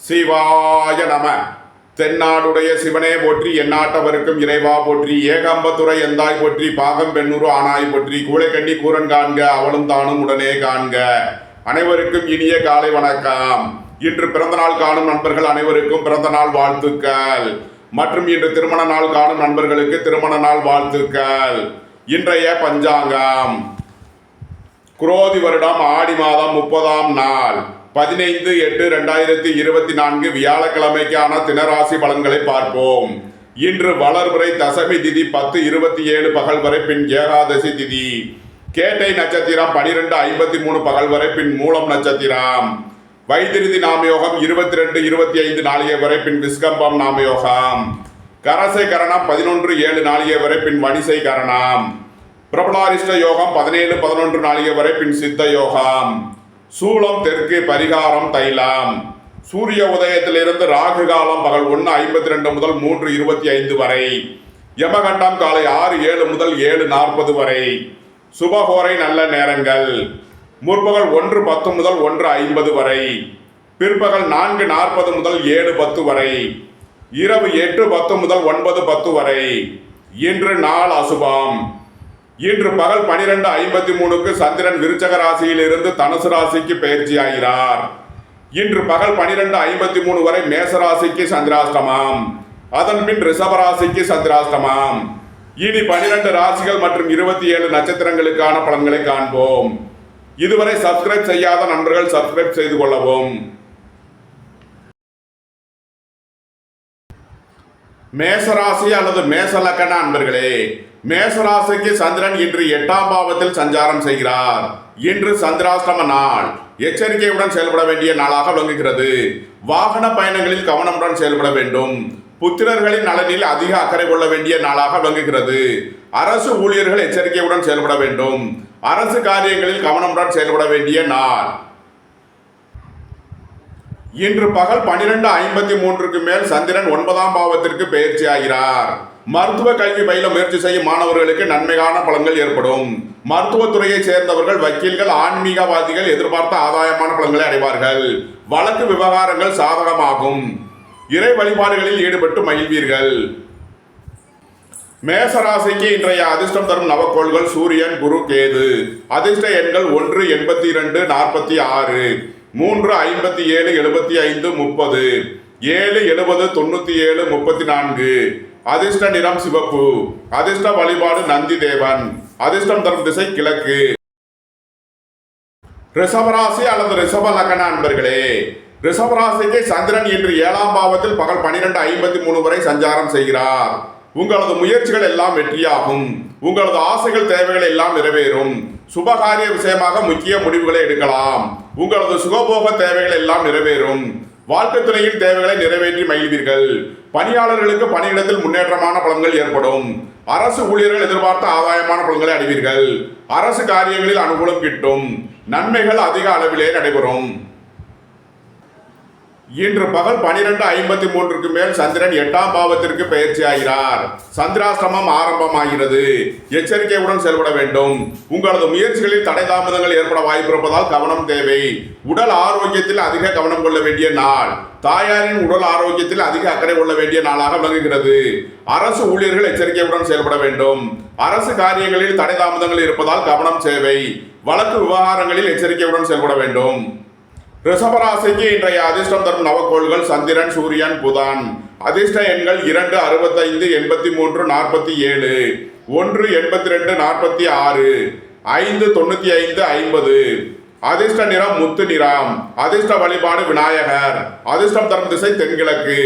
சிவாய நம. தென்னாடுடைய சிவனே போற்றி, எந்நாட்டவருக்கும் இறைவா போற்றி, ஏகம்பத்துறை எந்தாய் போற்றி, பாகம் பெண்ணுரு ஆனாய் போற்றி, கூளைக்கண்ணி கூரன் காண்க அவளும் தானும் உடனே காண்க. அனைவருக்கும் இனிய காலை வணக்கம். இன்று பிறந்த நாள் காணும் நண்பர்கள் அனைவருக்கும் பிறந்த நாள் வாழ்த்துக்கள். மற்றும் இன்று திருமண நாள் காணும் நண்பர்களுக்கு திருமண நாள் வாழ்த்துக்கள். இன்றைய பஞ்சாங்கம் குரோதி வருடம் ஆடி மாதம் 30ஆம் நாள் 15/8/2024 வியாழக்கிழமைக்கான தினராசி பலன்களை பார்ப்போம். இன்று வளர்பிறை தசமி திதி 10:27 பகல் வரை, பின் ஏகாதசி திதி. கேட்டை நட்சத்திரம் 12:53 பகல் வரை, பின் மூலம் நட்சத்திரம். வைத்திருதி நாமயோகம் 22:25 நாளிகை வரை, பின் விஸ்கம்பம் நாமயோகம். கரசை கரணம் 11:07 நாளிகை வரை, பின் வணிசை கரணம். பிரபலாரிஷ்ட யோகம் 17:11 நாளிகை வரை, பின் சித்த யோகம். சூலம் தெற்கு, பரிகாரம் தைலம். சூரிய உதயத்திலிருந்து ராகு காலம் பகல் 1:52 முதல் 3:25 வரை. யமகண்டம் காலை 6:07 முதல் 7:40 வரை. சுபகோரை நல்ல நேரங்கள் முற்பகல் 1:10 முதல் 1:50 வரை. பிற்பகல் 4:40 முதல் 7:10 வரை. இரவு 8:10 முதல் 9:10 வரை. இன்று நாள் அசுபம். இன்று பகல் 12:53க்கு சந்திரன் விருச்சக ராசியில் இருந்து தனுசு ராசிக்கு பயிற்சி ஆகிறார். இன்று பகல் 12:53 வரை மேச ராசிக்கு சந்திராஷ்டமம், அதன் பின் ரிஷப ராசிக்கு சந்திராஷ்டமம். இனி 12 ராசிகள் மற்றும் 27 நட்சத்திரங்களுக்கான பலன்களை காண்போம். இதுவரை சப்ஸ்கிரைப் செய்யாத நண்பர்கள் சப்ஸ்கிரைப் செய்து கொள்ளவும். மேசராசி அல்லது மேச லக்கண அன்பர்களே, மேசராசிக்கு சந்திரன் இன்று 8ஆம் பாவத்தில் சஞ்சாரம் செய்கிறார். இன்று சந்திராஷ்டம நாள். எச்சரிக்கையுடன் செயல்பட வேண்டிய நாளாக விளங்குகிறது. வாகன பயணங்களில் கவனமுடன் செயல்பட வேண்டும். புத்திரர்களின் நலனில் அதிக அக்கறை கொள்ள வேண்டிய நாளாக விளங்குகிறது. அரசு ஊழியர்கள் எச்சரிக்கையுடன் செயல்பட வேண்டும். அரசு காரியங்களில் கவனமுடன் செயல்பட வேண்டிய நாள். இன்று பகல் 12:53க்கு மேல் சந்திரன் 9ஆம் பாவத்திற்கு பயிற்சி ஆகிறார். மருத்துவ கல்வி பயில முயற்சி செய்யும் மாணவர்களுக்கு நன்மையான பலன்கள் ஏற்படும். மருத்துவத்துறையை சேர்ந்தவர்கள், வக்கீல்கள், ஆன்மீகவாதிகள் எதிர்பார்த்த ஆதாயமான பலன்களை அடைவார்கள். வழக்கு விவகாரங்கள் சாதகமாகும். இறை வழிபாடுகளில் ஈடுபட்டு மகிழ்வீர்கள். மேசராசிக்கு இன்றைய அதிர்ஷ்டம் தரும் நவக்கோள்கள் சூரியன், குரு, கேது. அதிர்ஷ்ட எண்கள் 1, 82, 46, 3, 57, 75, 30, 7, 70, 97, 34. அதிர்ஷ்ட நிறம் சிவப்பு. அதிர்ஷ்ட வழிபாடு நந்தி தேவன். அதிர்ஷ்டம் தரும் திசை கிழக்கு. ரிஷபராசி அல்லது ரிஷப லக்கண அன்பர்களே, ரிஷபராசிக்கு சந்திரன் இன்று 7ஆம் பாவத்தில் பகல் 12:53 வரை சஞ்சாரம் செய்கிறார். உங்களது முயற்சிகள் எல்லாம் வெற்றியாகும். உங்களது ஆசைகள், தேவைகள் எல்லாம் நிறைவேறும். சுபகாரிய விஷயமாக முக்கிய முடிவுகளை எடுக்கலாம். உங்களது சுகபோக தேவைகள் எல்லாம் நிறைவேறும். வாழ்க்கை துணையின் தேவைகளை நிறைவேற்றி மகிழ்வீர்கள். பணியாளர்களுக்கு பணியிடத்தில் முன்னேற்றமான பலன்கள் ஏற்படும். அரசு ஊழியர்கள் எதிர்பார்த்த ஆதாயமான பலன்களை அடைவீர்கள். அரசு காரியங்களில் அனுகூலம் கிட்டும். நன்மைகள் அதிக அளவிலே நடைபெறும். இன்று பகல் 12:53க்கு மேல் சந்திரன் 8ஆம் பாவத்திற்கு பயிற்சி ஆகிறார். சந்திராஷ்டமம் ஆரம்பமாகிறது. எச்சரிக்கையுடன் செயல்பட வேண்டும். உங்களது முயற்சிகளில் தடை தாமதங்கள் ஏற்பட வாய்ப்பிருப்பதால் கவனம் தேவை. உடல் ஆரோக்கியத்தில் அதிக கவனம் கொள்ள வேண்டிய நாள். தாயாரின் உடல் ஆரோக்கியத்தில் அதிக அக்கறை கொள்ள வேண்டிய நாளாக விளங்குகிறது. அரசு ஊழியர்கள் எச்சரிக்கையுடன் செயல்பட வேண்டும். அரசு காரியங்களில் தடை தாமதங்கள் இருப்பதால் கவனம் தேவை. வழக்கு விவகாரங்களில் எச்சரிக்கையுடன் செயல்பட வேண்டும். ரிஷபராசிக்கு இன்றைய அதிர்ஷ்டம் தரும் நவக்கோள்கள் சந்திரன், சூரியன், புதன். அதிர்ஷ்ட எண்கள் 2, 65, 83, 47, 1, 82, 46, 5, 95, 50. அதிர்ஷ்ட நிறம் முத்து நிறம். அதிர்ஷ்ட வழிபாடு விநாயகர். அதிர்ஷ்டம் தரும் திசை தென்கிழக்கு.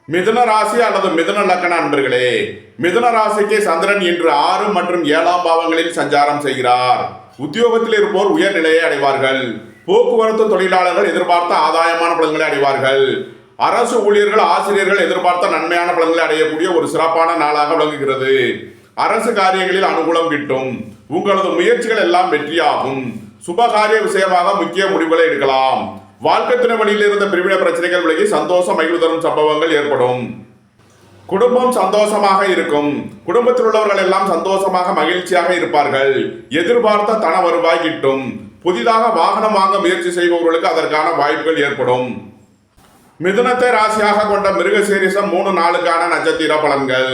மிதுன ராசி அல்லது மிதுன லக்கண அன்பர்களே, மிதுன ராசிக்கு சந்திரன் இன்று 6 மற்றும் 7ஆம் பாவங்களில் சஞ்சாரம் செய்கிறார். உத்தியோகத்தில் இருப்போர் உயர்நிலையை அடைவார்கள். போக்குவரத்து தொழிலாளர்கள் எதிர்பார்த்த ஆதாயமான பலன்களை அடைவார்கள். அரசு ஊழியர்கள், ஆசிரியர்கள் எதிர்பார்த்த நன்மையான பலன்களை அடையக்கூடிய ஒரு சிறப்பான நாளாக விளங்குகிறது. அரசு காரியங்களில் அனுகூலம் கிட்டும். உங்களது முயற்சிகள் எல்லாம் வெற்றியாகும். சுபகாரிய விஷயமாக முக்கிய முடிவுகளை எடுக்கலாம். வாழ்க்கை துணை வழியில் இருந்த பிரிவினை பிரச்சனைகள் விலகி சந்தோஷம், மகிழ்வு தரும் சம்பவங்கள் ஏற்படும். குடும்பம் சந்தோஷமாக இருக்கும். குடும்பத்தில் உள்ளவர்கள் எல்லாம் சந்தோஷமாக மகிழ்ச்சியாக இருப்பார்கள். எதிர்பார்த்த தன வருவாய் கிட்டும். புதிதாக வாகனம் வாங்க முயற்சி செய்பவர்களுக்கு அதற்கான வாய்ப்புகள் ஏற்படும். மிதுனத்தை ராசியாக கொண்ட மிருகசீரிஷம் 3 நாளுக்கான நட்சத்திர பலன்கள்.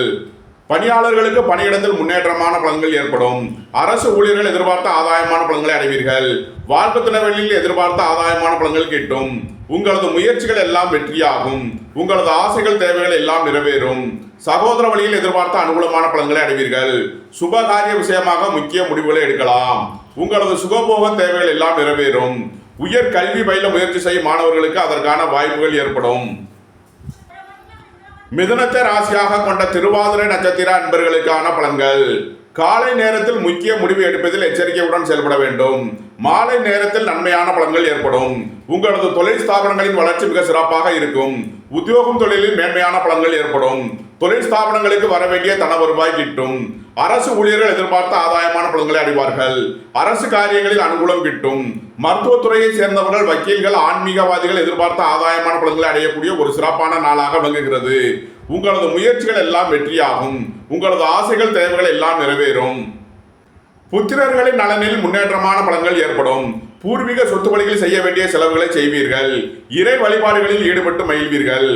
பணியாளர்களுக்கு பணியிடத்தில் முன்னேற்றமான பலன்கள் ஏற்படும். அரசு ஊழியர்கள் எதிர்பார்த்த ஆதாயமான பலன்களை அடைவீர்கள். வாழ்க்கை துணைவெளியில் எதிர்பார்த்த ஆதாயமான பலன்கள் கிட்டும். உங்களது முயற்சிகள் எல்லாம் வெற்றியாகும். உங்களது ஆசைகள் தேவைகள் எல்லாம் நிறைவேறும். சகோதர வழியில் எதிர்பார்த்த அனுகூலமான பலன்களை அடைவீர்கள். சுபகாரிய விஷயமாக முக்கிய முடிவுகளை எடுக்கலாம். உங்களது சுகபோக தேவைகள் எல்லாம் நிறைவேறும். உயர் கல்வி பயில முயற்சி செய்யும் மாணவர்களுக்கு அதற்கான வாய்ப்புகள் ஏற்படும். மிதுனத்தை ராசியாக கொண்ட திருவாதிரை நட்சத்திர அன்பர்களுக்கான பலன்கள். காலை நேரத்தில் முக்கிய முடிவு எடுப்பதில் எச்சரிக்கையுடன் செயல்பட வேண்டும். மாலை நேரத்தில் நன்மையான பலன்கள் ஏற்படும். உங்களது தொழில் ஸ்தாபனங்களின் வளர்ச்சி மிக சிறப்பாக இருக்கும். உத்தியோகம் தொழிலில் மேன்மையான பலன்கள் ஏற்படும். தொழில் ஸ்தாபனங்களுக்கு வர வேண்டிய தன வருவாய் கிட்டும். அரசு ஊழியர்கள் எதிர்பார்த்த ஆதாயமான பலன்களை அடைவார்கள். அரசு காரியங்களில் அனுகூலம் கிட்டும். மருத்துவத்துறையை சேர்ந்தவர்கள், வக்கீல்கள், ஆன்மீகவாதிகள் எதிர்பார்த்த ஆதாயமான பலன்களை அடையக்கூடிய ஒரு சிறப்பான நாளாக விளங்குகிறது. உங்களது முயற்சிகள் எல்லாம் வெற்றியாகும். உங்களது ஆசைகள் தேவைகள் எல்லாம் நிறைவேறும். புத்திரர்களின் நலனில் முன்னேற்றமான பலன்கள் ஏற்படும். பூர்வீக சொத்து வழிகளில் செய்ய வேண்டிய செலவுகளை செய்வீர்கள். இறை வழிபாடுகளில் ஈடுபட்டு மகிழ்வீர்கள்.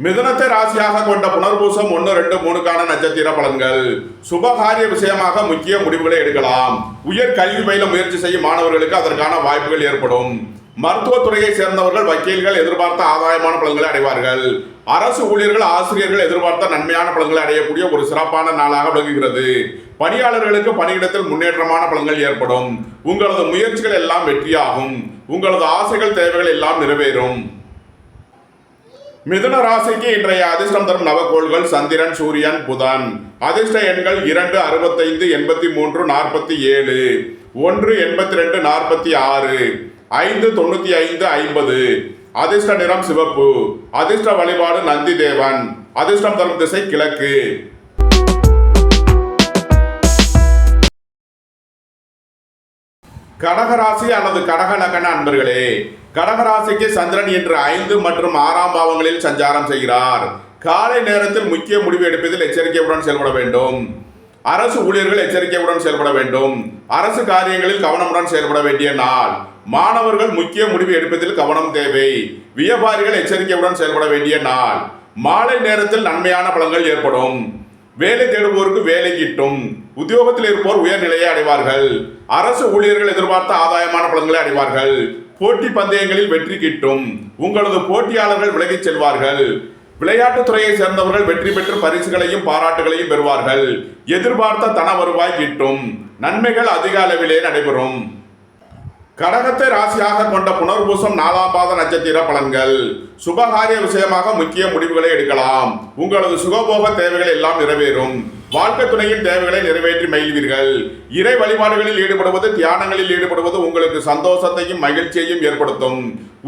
மிதுனத்தை ராசியாக கொண்ட புனர்பூசம் 1, 2, 3க்கான நட்சத்திர பலன்கள். சுபகாரிய விஷயமாக முக்கிய முடிவுகளை எடுக்கலாம். உயர் கல்வி பயில முயற்சி செய்யும் மாணவர்களுக்கு அதற்கான வாய்ப்புகள் ஏற்படும். மருத்துவத்துறையை சேர்ந்தவர்கள், வக்கீல்கள் எதிர்பார்த்த ஆதாயமான பலன்களை அடைவார்கள். அரசு ஊழியர்கள், ஆசிரியர்கள் எதிர்பார்த்த நன்மையான பலன்களை அடையக்கூடிய ஒரு சிறப்பான நாளாக விளங்குகிறது. பணியாளர்களுக்கு பணியிடத்தில் முன்னேற்றமான பலன்கள் ஏற்படும். உங்களது முயற்சிகள் எல்லாம் வெற்றியாகும். உங்களது ஆசைகள் தேவைகள் எல்லாம் நிறைவேறும். மிதுன ராசிக்கு இன்றைய அதிர்ஷ்டம் தரும் நவகோள்கள் சந்திரன், சூரியன், புதன். அதிர்ஷ்ட எண்கள் 2, 65, 83, 47, 1, 82, 46, 5, 95, 50. அதிர்ஷ்ட நிறம் சிவப்பு. அதிர்ஷ்ட வழிபாடு நந்தி தேவன். அதிர்ஷ்டம் தரும் திசை கிழக்கு. கடகராசி அல்லது கடக லக்ன அன்பர்களே, கடகராசிக்கு சந்திரன் இன்று 5 மற்றும் 6ஆம் பாவங்களில் சஞ்சாரம் செய்கிறார். காலை நேரத்தில் முக்கிய முடிவு எடுப்பதில் எச்சரிக்கையுடன் செயல்பட வேண்டும். அரசு ஊழியர்கள் எச்சரிக்கையுடன் செயல்பட வேண்டும். அரசு காரியங்களில் கவனமுடன் செயல்பட வேண்டிய நாள். மாணவர்கள் முக்கிய முடிவு எடுப்பதில் கவனம் தேவை. வியாபாரிகள் எச்சரிக்கையுடன் செயல்பட வேண்டிய நாள். மாலை நேரத்தில் நன்மையான பலன்கள் ஏற்படும். வேலை தேடுவோருக்கு வேலை கிட்டும். உத்தியோகத்தில் இருப்போர் உயர்நிலையை அடைவார்கள். அரசு ஊழியர்கள் எதிர்பார்த்த ஆதாயமான பலன்களை அடைவார்கள். போட்டி பந்தயங்களில் வெற்றி கிட்டும். உங்களது போட்டியாளர்கள் விலகிச் செல்வார்கள். விளையாட்டுத் துறையை சேர்ந்தவர்கள் வெற்றி பெற்று பரிசுகளையும் பாராட்டுகளையும் பெறுவார்கள். எதிர்பார்த்த தன வருவாய் கிட்டும். நன்மைகள் அதிக அளவிலே நடைபெறும். கடகத்தை ராசியாக கொண்ட புனர்பூசம் 4ஆம் பாத நட்சத்திர பலன்கள். சுபகாரிய விஷயமாக முக்கிய முடிவுகளை எடுக்கலாம். உங்களது சுகபோக தேவைகள் எல்லாம் நிறைவேறும். வாழ்க்கை துணையின் தேவைகளை நிறைவேற்றி மகிழ்வீர்கள். இறை வழிபாடுகளில் ஈடுபடுவது, தியானங்களில் ஈடுபடுவது உங்களுக்கு சந்தோஷத்தையும் மகிழ்ச்சியையும் ஏற்படுத்தும்.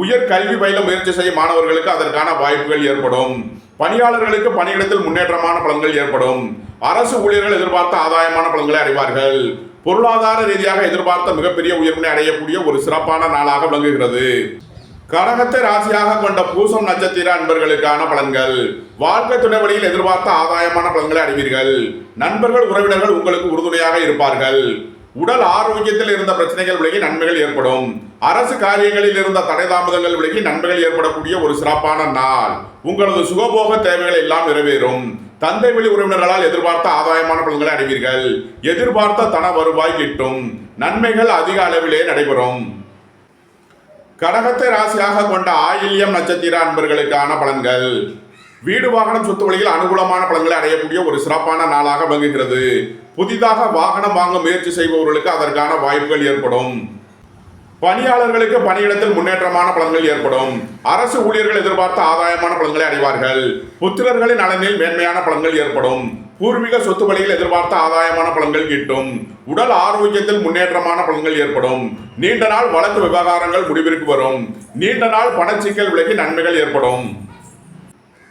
உயர் கல்வி பயில முயற்சி செய்யும் மாணவர்களுக்கு அதற்கான வாய்ப்புகள் ஏற்படும். பணியாளர்களுக்கு பணியிடத்தில் முன்னேற்றமான பலன்கள் ஏற்படும். அரசு ஊழியர்கள் எதிர்பார்த்த ஆதாயமான பலன்களை அடைவார்கள். பொருளாதார ரீதியாக எதிர்பார்த்த மிகப்பெரிய உயர்வினை அடையக்கூடிய ஒரு சிறப்பான நாளாக விளங்குகிறது. கடகத்தை ராசியாக கொண்ட பூசம் நட்சத்திர அன்பர்களுக்கான பலன்கள். வாழ்க்கை துணை வழியில் எதிர்பார்த்த ஆதாயமான பலன்களை அடைவீர்கள். நண்பர்கள், உறவினர்கள் உங்களுக்கு உறுதுணையாக இருப்பார்கள். உடல் ஆரோக்கியத்தில் இருந்த பிரச்சனைகள் விலகி நன்மைகள் ஏற்படும். அரசு காரியங்களில் இருந்த தடை தாமதங்கள் விலகி நன்மைகள் ஏற்படக்கூடிய ஒரு சிறப்பான நாள். உங்களது சுகபோக தேவைகள் எல்லாம் நிறைவேறும். தந்தை வழி உறவினர்களால் எதிர்பார்த்த ஆதாயமான பலன்களை அடைவீர்கள். எதிர்பார்த்த தன வருவாய் கிட்டும். நன்மைகள் அதிக அளவிலே நடைபெறும். கடகத்தை ராசியாக கொண்ட ஆயில்யம் நட்சத்திர அன்பர்களுக்கான பலன்கள். வீடு, வாகனம், சொத்து வழியில் அனுகூலமான பலன்களை அடையக்கூடிய ஒரு சிறப்பான நாளாக விளங்குகிறது. புதிதாக வாகனம் வாங்க முயற்சி செய்பவர்களுக்கு அதற்கான வாய்ப்புகள் ஏற்படும். பணியாளர்களுக்கு பணியிடத்தில் முன்னேற்றமான பலன்கள் ஏற்படும். அரசு ஊழியர்கள் எதிர்பார்த்த ஆதாயமான பலன்களை அடைவார்கள். புத்திரர்களின் நலனில் மேன்மையான பலன்கள் ஏற்படும். பூர்வீக சொத்து வழியில் எதிர்பார்த்த ஆதாயமான பலன்கள் கிட்டும். உடல் ஆரோக்கியத்தில் முன்னேற்றமான பலன்கள் ஏற்படும். நீண்ட நாள் வழக்கு விவகாரங்கள் முடிவிற்கு வரும். நீண்ட நாள் பணச்சிக்கல் விலகி நன்மைகள் ஏற்படும்.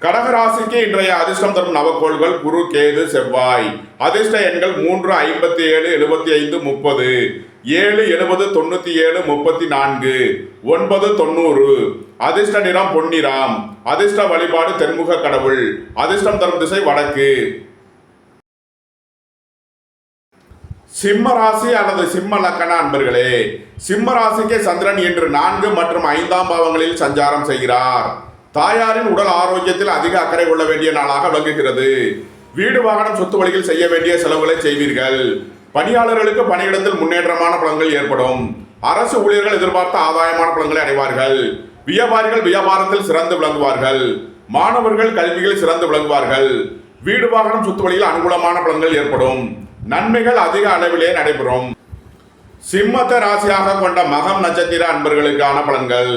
கடகராசிக்கு இன்றைய அதிர்ஷ்டம் தரும் நவக்கோள்கள் குரு, கேது, செவ்வாய். அதிர்ஷ்ட எண்கள் 3, 57, 75, 30, 7, 70, 97, 34, 9, 90. அதிர்ஷ்ட நிறம் பொன்னிறம். அதிர்ஷ்ட வழிபாடு தென்முக கடவுள். அதிர்ஷ்டம் தரும் திசை வடக்கு. சிம்ம ராசி அல்லது சிம்ம லக்கண அன்பர்களே, சிம்ம ராசிக்கு சந்திரன் இன்று 4 மற்றும் 5ஆம் பாவங்களில் சஞ்சாரம் செய்கிறார். தாயாரின் உடல் ஆரோக்கியத்தில் அதிக அக்கறை கொள்ள வேண்டிய நாளாக விளங்குகிறது. வீடு வாகனம் சொத்து வழியில் செய்ய வேண்டிய செலவுகளை செய்வீர்கள். பணியாளர்களுக்கு பணியிடத்தில் முன்னேற்றமான பலன்கள் ஏற்படும். அரசு ஊழியர்கள் எதிர்பார்த்த ஆதாயமான பலன்களை அடைவார்கள். வியாபாரிகள் வியாபாரத்தில் சிறந்து விளங்குவார்கள். மாணவர்கள் கல்வியில் சிறந்து விளங்குவார்கள். வீடு வாகனம் சொத்து வழியில் அனுகூலமான பலன்கள் ஏற்படும். நன்மைகள் அதிக அளவிலே நடைபெறும். சிம்மத்தை ராசியாக கொண்ட மகம் நட்சத்திர அன்பர்களுக்கான பலன்கள்.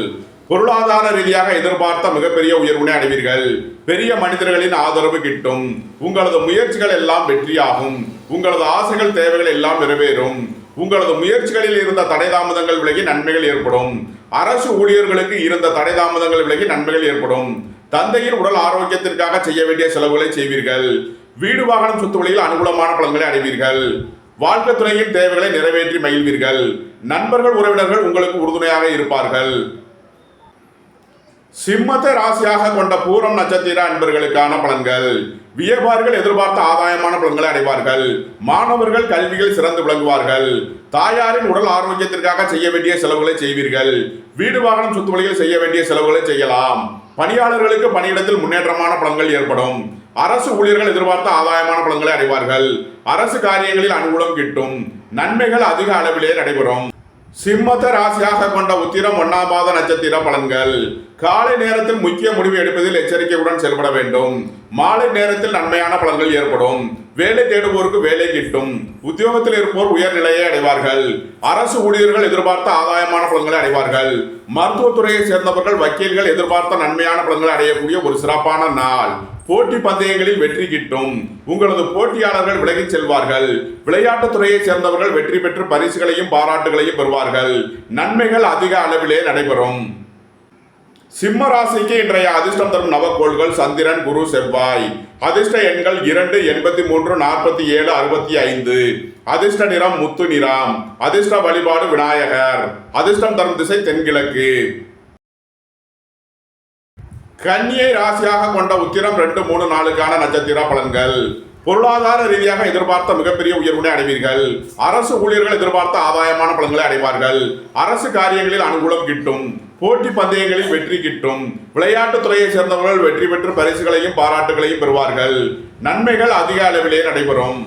பொருளாதார ரீதியாக எதிர்பார்த்த மிகப்பெரிய உயர்வினை அடைவீர்கள். பெரிய மனிதர்களின் ஆதரவு கிட்டும். உங்களது முயற்சிகள் எல்லாம் வெற்றியாகும். உங்களது ஆசைகள் தேவைகள் எல்லாம் நிறைவேறும். உங்களது முயற்சிகளில் இருந்த தடை தாமதங்கள் விலகி நன்மைகள் ஏற்படும். அரசு ஊழியர்களுக்கு இருந்த தடை தாமதங்கள் விலகி நன்மைகள் ஏற்படும். தந்தையின் உடல் ஆரோக்கியத்திற்காக செய்ய வேண்டிய செலவுகளை செய்வீர்கள். வீடு வாகனம் சொத்து வழியில் அனுகூலமான பலன்களை அடைவீர்கள். வாழ்க்கை துணையின் தேவைகளை நிறைவேற்றி மகிழ்வீர்கள். நண்பர்கள் உறவினர்கள் உங்களுக்கு உறுதுணையாக இருப்பார்கள். சிம்மத்தை ராசியாக கொண்ட பூரம் நட்சத்திர அன்பர்களுக்கான பலன்கள். வியாபாரிகள் எதிர்பார்த்த ஆதாயமான பலன்களை அடைவார்கள். மாணவர்கள் கல்வியில் சிறந்து விளங்குவார்கள். தாயாரின் உடல் ஆரோக்கியத்திற்காக செய்ய வேண்டிய செலவுகளை செய்வீர்கள். வீடு வாகனம் சொத்து வழியில் செய்ய வேண்டிய செலவுகளை செய்யலாம். பணியாளர்களுக்கு பணியிடத்தில் முன்னேற்றமான பலன்கள் ஏற்படும். அரசு ஊழியர்கள் எதிர்பார்த்த ஆதாயமான பலன்களை அடைவார்கள். அரசு காரியங்களில் அனுகூலம் கிட்டும். நன்மைகள் அதிக அளவிலே நடைபெறும். சிம்மத்தை ராசியாக கொண்ட உத்திரம் 1ஆம் பாத நட்சத்திர பலன்கள். காலை நேரத்தில் முக்கிய முடிவு எடுப்பதில் எச்சரிக்கையுடன் செயல்பட வேண்டும். மாலை நேரத்தில் நன்மையான பலன்கள் ஏற்படும். வேலை தேடுவோருக்கு வேலை கிட்டும். உத்தியோகத்தில் இருப்போர் உயர்நிலையை அடைவார்கள். அரசு ஊழியர்கள் எதிர்பார்த்த ஆதாயமான பலன்களை அடைவார்கள். மருத்துவத்துறையை சேர்ந்தவர்கள் வக்கீல்கள் எதிர்பார்த்த நன்மையான பலன்களை அடையக்கூடிய ஒரு சிறப்பான நாள். போட்டி பந்தயங்களில் வெற்றி கிட்டும். உங்களது போட்டியாளர்கள் விலகிச் செல்வார்கள். விளையாட்டுத் துறையை சேர்ந்தவர்கள் வெற்றி பெற்று பரிசுகளையும் பாராட்டுகளையும் பெறுவார்கள். நன்மைகள் அதிக அளவிலே நடைபெறும். சிம்ம ராசிக்கு இன்றைய அதிர்ஷ்டம் தரும் நவக்கோள்கள் சந்திரன், குரு, செவ்வாய். அதிர்ஷ்ட எண்கள் 2, 83, 47, 65. அதிர்ஷ்ட நிறம் முத்து நிறம். அதிர்ஷ்ட வழிபாடு விநாயகர். அதிர்ஷ்டம் தரும் திசை தென்கிழக்கு. கன்னியை ராசியாக கொண்ட உத்திரம் 2, 3, 4க்கான நட்சத்திர பலன்கள். பொருளாதார ரீதியாக எதிர்பார்த்த மிகப்பெரிய உயர்வினை அடைவீர்கள். அரசு ஊழியர்கள் எதிர்பார்த்த ஆதாயமான பலன்களை அடைவார்கள். அரசு காரியங்களில் அனுகூலம் கிட்டும். போட்டி பந்தயங்களில் வெற்றி கிட்டும். விளையாட்டுத் துறையை சேர்ந்தவர்கள் வெற்றி பெற்று பரிசுகளையும் பாராட்டுகளையும் பெறுவார்கள். நன்மைகள் அதிக அளவிலே நடைபெறும்.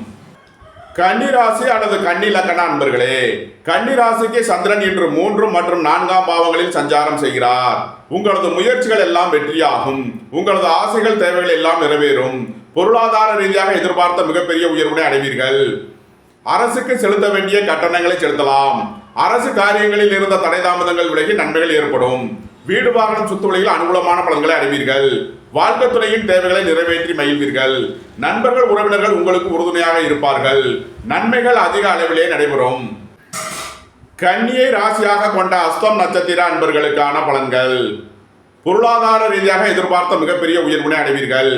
கன்னி ராசி அல்லது கன்னி லக்கண அன்பர்களே, கன்னி ராசிக்கு சந்திரன் இன்று 3 மற்றும் 4ஆம் பாவங்களில் சஞ்சாரம் செய்கிறார். உங்களது முயற்சிகள் எல்லாம் வெற்றியாகும். உங்களது ஆசைகள் தேவைகள் எல்லாம் நிறைவேறும். பொருளாதார ரீதியாக எதிர்பார்த்த மிகப்பெரிய உயர்வினை அடைவீர்கள். அரசுக்கு செலுத்த வேண்டிய கட்டணங்களை செலுத்தலாம். அரசு காரியங்களில் இருந்த தடை தாமதங்கள் விலகி நன்மைகள் ஏற்படும். வீடு வாகனம் சொத்து வழியில் அனுகூலமான பலன்களை அடைவீர்கள். வாழ்க்கை துணையின் தேவைகளை நிறைவேற்றி மகிழ்வீர்கள். நண்பர்கள் உறவினர்கள் உங்களுக்கு உறுதுணையாக இருப்பார்கள். நன்மைகள் அதிக அளவிலே நடைபெறும். கன்னியை ராசியாக கொண்ட அஸ்தம் நட்சத்திர அன்பர்களுக்கான பலன்கள். பொருளாதார ரீதியாக எதிர்பார்த்த மிகப்பெரிய உயர்வினை அடைவீர்கள்.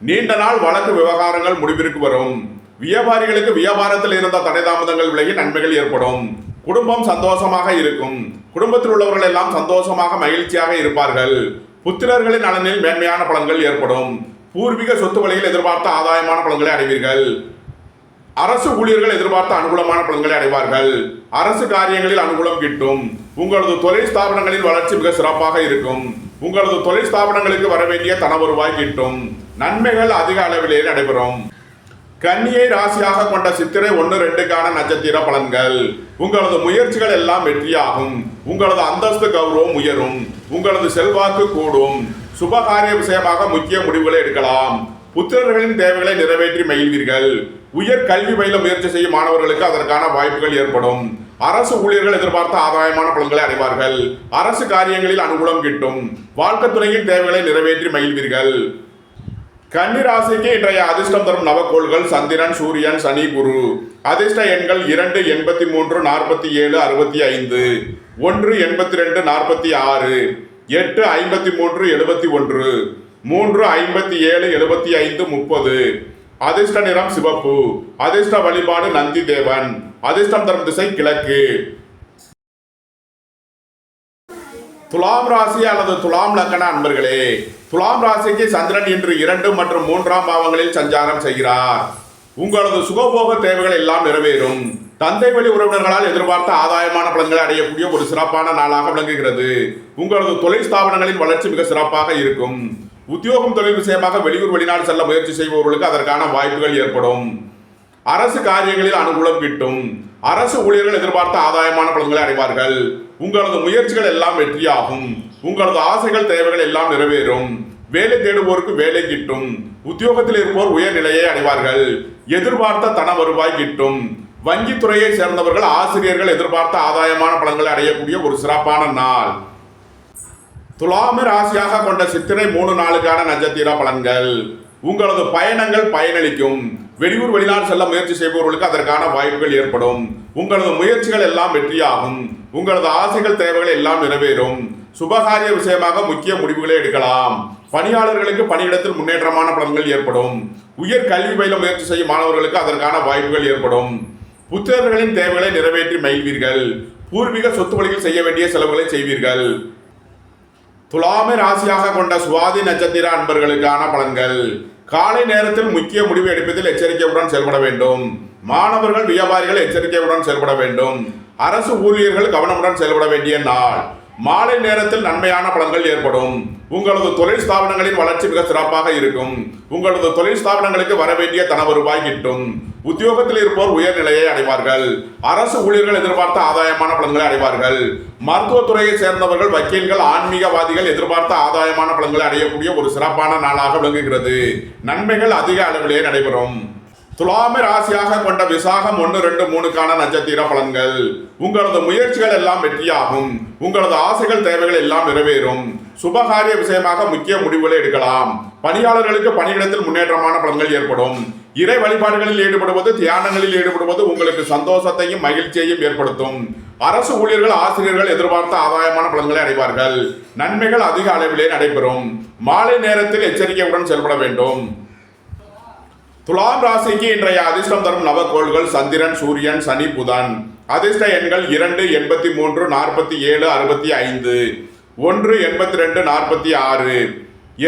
நீண்ட நாள் வழக்கு விவகாரங்கள் முடிவிற்கு வரும். வியாபாரிகளுக்கு வியாபாரத்தில் இருந்த தடை தாமதங்கள் விலகி நன்மைகள் ஏற்படும். குடும்பம் சந்தோஷமாக இருக்கும். குடும்பத்தில் உள்ளவர்கள் எல்லாம் சந்தோஷமாக மகிழ்ச்சியாக இருப்பார்கள். புத்திரர்களின் நலனில் மேன்மையான பலன்கள் ஏற்படும். பூர்வீக சொத்து வழியில் எதிர்பார்த்த ஆதாயமான பலன்களை அடைவீர்கள். அரசு ஊழியர்கள் எதிர்பார்த்த அனுகூலமான பலன்களை அடைவார்கள். அரசு காரியங்களில் அனுகூலம் கிட்டும். உங்களது தொழில் ஸ்தாபனங்களின் வளர்ச்சி மிக சிறப்பாக இருக்கும். உங்களது தொழில் ஸ்தாபனங்களுக்கு வர வேண்டிய தன வருவாய் கிட்டும். நன்மைகள் அதிக அளவிலே நடைபெறும். கன்னியை ராசியாக கொண்ட சித்திரை 1, 2க்கான நட்சத்திர பலன்கள். உங்களது முயற்சிகள் எல்லாம் வெற்றியாகும். உங்களது அந்தஸ்து கௌரவம் உயரும். உங்களது செல்வாக்கு கூடும். சுபகாரிய விஷயமாக முக்கிய முடிவுகளை எடுக்கலாம். புத்திரர்களின் தேவைகளை நிறைவேற்றி மகிழ்வீர்கள். உயர் கல்வி பயில முயற்சி செய்யும் மாணவர்களுக்கு அதற்கான வாய்ப்புகள் ஏற்படும். அரசு ஊழியர்கள் எதிர்பார்த்த ஆதாயமான பலன்களை அடைவார்கள். அரசு காரியங்களில் அனுகூலம் கிட்டும். வாழ்க்கை துணையின் தேவைகளை நிறைவேற்றி மகிழ்வீர்கள். கன்னி ராசிக்கு இன்றைய அதிர்ஷ்டம் தரும் நவக்கோள்கள் சந்திரன், சூரியன், சனி, குரு. அதிர்ஷ்ட எண்கள் 2, 83, 47, 65. 1, 82, 46. 8, 53, 71. 3, 57, 75, 30. அதிர்ஷ்ட நிறம் சிவப்பு. அதிர்ஷ்ட வழிபாடு நந்தி தேவன். அதிர்ஷ்டம் தரும் திசை கிழக்கு. துலாம் ராசி அல்லது துலாம் லக்கண அன்பர்களே, துலாம் ராசிக்கு சந்திரன் இன்று 2 மற்றும் 3ஆம் பாவங்களில் சஞ்சாரம் செய்கிறார். உங்களது சுகபோக தேவைகள் எல்லாம் நிறைவேறும். தந்தை வழி உறவினர்களால் எதிர்பார்த்த ஆதாயமான பலன்களை அடையக்கூடிய ஒரு சிறப்பான நாளாக விளங்குகிறது. உங்களது தொழில் ஸ்தாபனங்களின் வளர்ச்சி மிக சிறப்பாக இருக்கும். உத்தியோகம் தொழில் விஷயமாக வெளியூர் வெளிநாடு செல்ல முயற்சி செய்பவர்களுக்கு அதற்கான வாய்ப்புகள் ஏற்படும். அரசு காரியங்களில் அனுகூலம் கிட்டும். அரசு ஊழியர்கள் எதிர்பார்த்த ஆதாயமான பலன்களை அடைவார்கள். உங்களது முயற்சிகள் எல்லாம் வெற்றியாகும். உங்களது ஆசைகள் தேவைகள் எல்லாம் நிறைவேறும். வேலை தேடுவோருக்கு வேலை கிட்டும். உத்தியோகத்தில் இருப்போர் உயர்நிலையை அடைவார்கள். எதிர்பார்த்த தன வருவாய் கிட்டும். வங்கித்துறையை சேர்ந்தவர்கள் ஆசிரியர்கள் எதிர்பார்த்த ஆதாயமான பலன்களை அடையக்கூடிய ஒரு சிறப்பான நாள். துலாம ராசியாக கொண்ட சித்திரை 3 நாளுக்கான நட்சத்திர பலன்கள். உங்களது பயணங்கள் பயனளிக்கும். வெளியூர் வெளிநாடு செல்ல முயற்சி செய்பவர்களுக்கு அதற்கான வாய்ப்புகள் ஏற்படும். உங்களது முயற்சிகள் எல்லாம் வெற்றியாகும். உங்களது ஆசைகள் தேவைகள் எல்லாம் நிறைவேறும். சுபகாரிய விஷயமாக முக்கிய முடிவுகளை எடுக்கலாம். பணியாளர்களுக்கு பணியிடத்தில் முன்னேற்றமான பலன்கள் ஏற்படும். உயர் கல்வி பயில முயற்சி செய்யும் மாணவர்களுக்கு அதற்கான வாய்ப்புகள் ஏற்படும். புத்திரர்களின் தேவைகளை நிறைவேற்றி மகிழ்வீர்கள். பூர்வீக சொத்து வழியில் செய்ய வேண்டிய செலவுகளை செய்வீர்கள். துலாமை ராசியாக கொண்ட சுவாதி நட்சத்திர அன்பர்களுக்கான பலன்கள். காலை நேரத்தில் முக்கிய முடிவு எடுப்பதில் எச்சரிக்கையுடன் செயல்பட வேண்டும். மாணவர்கள் வியாபாரிகள் எச்சரிக்கையுடன் செயல்பட வேண்டும். அரசு ஊழியர்கள் கவனமுடன் செயல்பட வேண்டிய நாள். மாலை நேரத்தில் நன்மையான பலன்கள் ஏற்படும். உங்களது தொழில் ஸ்தாபனங்களின் வளர்ச்சி மிக சிறப்பாக இருக்கும். உங்களது தொழில் ஸ்தாபனங்களுக்கு வர வேண்டிய தன வருவாய் கிட்டும். உத்தியோகத்தில் இருப்போர் உயர்நிலையை அடைவார்கள். அரசு ஊழியர்கள் எதிர்பார்த்த ஆதாயமான பலன்களை அடைவார்கள். மருத்துவத்துறையை சேர்ந்தவர்கள் வக்கீல்கள் ஆன்மீகவாதிகள் எதிர்பார்த்த ஆதாயமான பலன்களை அடையக்கூடிய ஒரு சிறப்பான நாளாக விளங்குகிறது. நன்மைகள் அதிக அளவிலே நடைபெறும். துலாமை ராசியாக கொண்ட விசாகம் 1, 2, 3க்கான நட்சத்திர பலன்கள். உங்களது முயற்சிகள் எல்லாம் வெற்றியாகும். உங்களது ஆசைகள் தேவைகள் எல்லாம் நிறைவேறும். சுபகாரிய விஷயமாக முக்கிய முடிவுகளை எடுக்கலாம். பணியாளர்களுக்கு பணியிடத்தில் முன்னேற்றமான பலன்கள் ஏற்படும். இறை வழிபாடுகளில் ஈடுபடுவது தியானங்களில் ஈடுபடுவது உங்களுக்கு சந்தோஷத்தையும் மகிழ்ச்சியையும் ஏற்படுத்தும். அரசு ஊழியர்கள் ஆசிரியர்கள் எதிர்பார்த்த ஆதாயமான பலன்களை அடைவார்கள். நன்மைகள் அதிக அளவிலே நடைபெறும். மாலை நேரத்தில் எச்சரிக்கையுடன் செயல்பட வேண்டும். துலாம் ராசிக்கு இன்றைய அதிர்ஷ்டம் தரும் நவக்கோள்கள் சந்திரன், சூரியன், சனி, புதன். அதிர்ஷ்ட எண்கள் 2, 83, 47, 65, 1, 82, 46,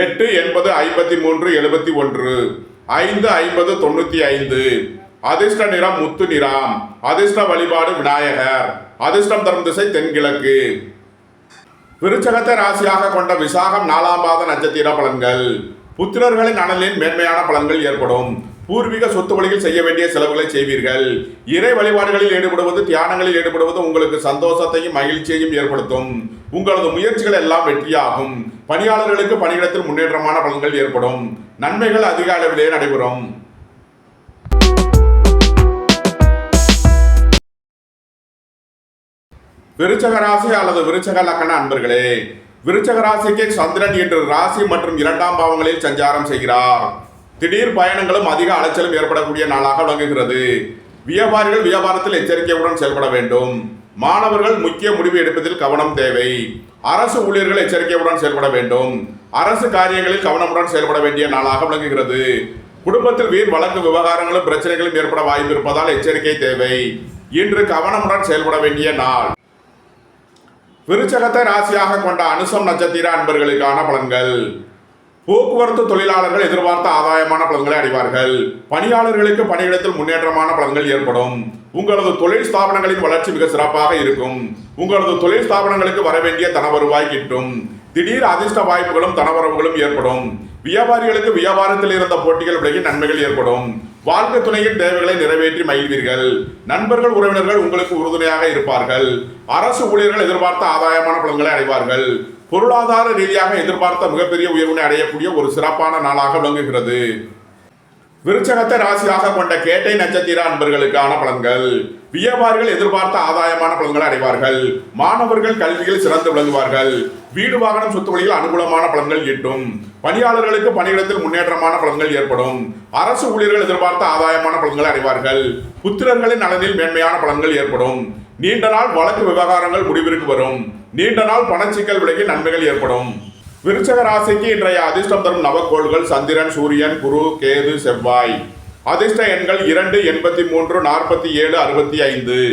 8, 80, 53, 71, 5, 50, 95. அதிர்ஷ்ட நிறம் முத்து நிறம். அதிர்ஷ்ட வழிபாடு விநாயகர். அதிர்ஷ்டம் தரும் திசை தென்கிழக்கு. விருச்சகத்தை ராசியாக கொண்ட விசாகம் 4ஆம் பாத நட்சத்திர பலன்கள். புத்திரர்களின் நலனில் மேன்மையான பலன்கள் ஏற்படும். பூர்வீக சொத்து வழியில் செய்ய வேண்டிய செலவுகளை செய்வீர்கள். இறை வழிபாடுகளில் ஈடுபடுவது தியானங்களில் ஈடுபடுவது உங்களுக்கு சந்தோஷத்தையும் மகிழ்ச்சியையும் ஏற்படுத்தும். உங்களது முயற்சிகள் எல்லாம் வெற்றியாகும். பணியாளர்களுக்கு பணியிடத்தில் முன்னேற்றமான பலன்கள் ஏற்படும். நன்மைகள் அதிக அளவிலே நடைபெறும். விருச்சக ராசி அல்லது விருச்சக லக்கண அன்பர்களே, விருச்சக ராசிக்கு சந்திரன் இன்று ராசி மற்றும் 2ஆம் பாவங்களில் சஞ்சாரம் செய்கிறார். திடீர் பயணங்களும் அதிக அலைச்சலும் ஏற்படக்கூடிய நாளாக விளங்குகிறது. வியாபாரிகள் வியாபாரத்தில் எச்சரிக்கையுடன் செயல்பட வேண்டும். மாணவர்கள் முக்கிய முடிவு எடுப்பதில் கவனம் தேவை. அரசு ஊழியர்கள் எச்சரிக்கையுடன் செயல்பட வேண்டும். அரசு காரியங்களில் கவனமுடன் செயல்பட வேண்டிய நாளாக விளங்குகிறது. குடும்பத்தில் வீண் வழக்கு விவகாரங்களும் பிரச்சனைகளும் ஏற்பட வாய்ப்பு இருப்பதால் எச்சரிக்கை தேவை. இன்று கவனமுடன் செயல்பட வேண்டிய நாள். விருச்சகத்தை ராசியாக கொண்ட அனுசம் நட்சத்திர அன்பர்களுக்கான பலன்கள். போக்குவரத்து தொழிலாளர்கள் எதிர்பார்த்த ஆதாயமான பலன்களை அடைவார்கள். பணியாளர்களுக்கு பணியிடத்தில் முன்னேற்றமான பலன்கள் ஏற்படும். உங்களது தொழில் ஸ்தாபனங்களின் வளர்ச்சி மிக சிறப்பாக இருக்கும். உங்களது தொழில் ஸ்தாபனங்களுக்கு வர வேண்டிய தன வருவாய் கிட்டும். திடீர் அதிர்ஷ்ட வாய்ப்புகளும் தனவரவுகளும் ஏற்படும். வியாபாரிகளுக்கு வியாபாரத்தில் இருந்த போட்டிகள் விலகி நன்மைகள் ஏற்படும். வாழ்க்கை துணையின் தேவைகளை நிறைவேற்றி மகிழ்வீர்கள். நண்பர்கள் உறவினர்கள் உங்களுக்கு உறுதுணையாக இருப்பார்கள். அரசு ஊழியர்கள் எதிர்பார்த்த ஆதாயமான பலன்களை அடைவார்கள். பொருளாதார ரீதியாக எதிர்பார்த்த மிகப்பெரிய உயர்வினை அடையக்கூடிய ஒரு சிறப்பான நாளாக விளங்குகிறது. விருச்சகத்தை ராசியாக கொண்ட கேட்டை நட்சத்திர அன்பர்களுக்கான பலன்கள். வியாபாரிகள் எதிர்பார்த்த ஆதாயமான பலன்களை அடைவார்கள். மாணவர்கள் கல்வியில் சிறந்து விளங்குவார்கள். வீடு வாகனம் சொத்து வழியில் அனுகூலமான பலன்கள் ஈட்டும். பணியாளர்களுக்கு பணியிடத்தில் முன்னேற்றமான பலன்கள் ஏற்படும். அரசு ஊழியர்கள் எதிர்பார்த்த ஆதாயமான பலன்களை அடைவார்கள். புத்திரர்களின் நலனில் மேன்மையான பலன்கள் ஏற்படும். நீண்ட நாள் வழக்கு விவகாரங்கள் முடிவிற்கு வரும். நீண்ட நாள் பணச்சிக்கல் விலகி நன்மைகள் ஏற்படும். விருச்சக ராசிக்கு இன்றைய அதிர்ஷ்டம் தரும் நவக்கோள்கள் சந்திரன், சூரியன், குரு, கேது, செவ்வாய். அதிர்ஷ்ட எண்கள் 2, 83, 47, 65,